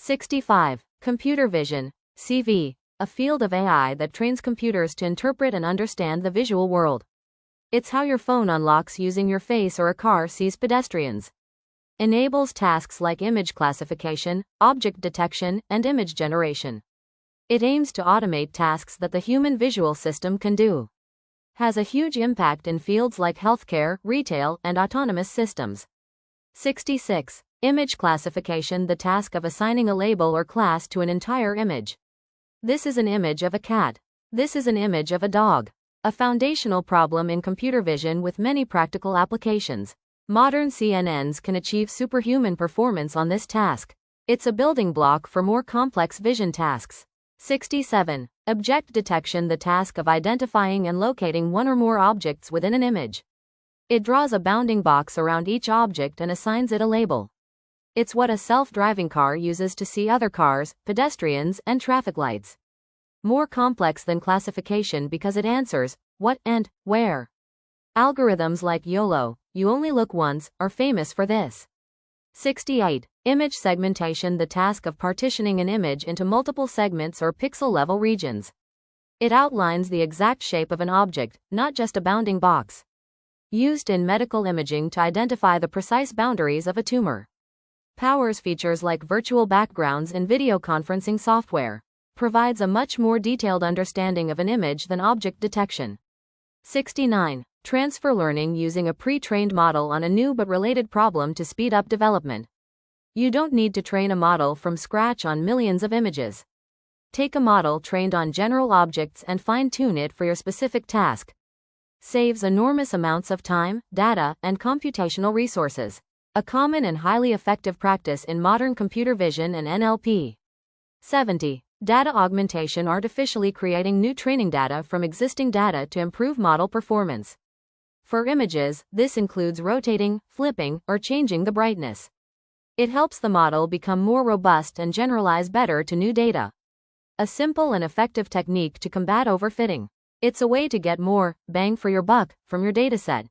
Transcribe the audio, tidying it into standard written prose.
65. Computer vision, CV, a field of AI that trains computers to interpret and understand the visual world. It's how your phone unlocks using your face or a car sees pedestrians. Enables tasks like image classification, object detection, and image generation. It aims to automate tasks that the human visual system can do. Has a huge impact in fields like healthcare, retail, and autonomous systems. 66. Image classification, the task of assigning a label or class to an entire image. This is an image of a cat. This is an image of a dog. A foundational problem in computer vision with many practical applications. Modern CNNs can achieve superhuman performance on this task. It's a building block for more complex vision tasks. 67. Object detection, the task of identifying and locating one or more objects within an image. It draws a bounding box around each object and assigns it a label. It's what a self-driving car uses to see other cars, pedestrians, and traffic lights. More complex than classification because it answers what and where. Algorithms like YOLO, you only look once, are famous for this. 68. Image segmentation, the task of partitioning an image into multiple segments or pixel-level regions. It outlines the exact shape of an object, not just a bounding box. Used in medical imaging to identify the precise boundaries of a tumor. Powers features like virtual backgrounds in video conferencing software. Provides a much more detailed understanding of an image than object detection. 69. Transfer learning, using a pre-trained model on a new but related problem to speed up development. You don't need to train a model from scratch on millions of images. Take a model trained on general objects and fine-tune it for your specific task. Saves enormous amounts of time, data, and computational resources. A common and highly effective practice in modern computer vision and NLP. 70. Data augmentation, artificially creating new training data from existing data to improve model performance. For images, this includes rotating, flipping, or changing the brightness. It helps the model become more robust and generalize better to new data. A simple and effective technique to combat overfitting. It's a way to get more bang for your buck from your dataset.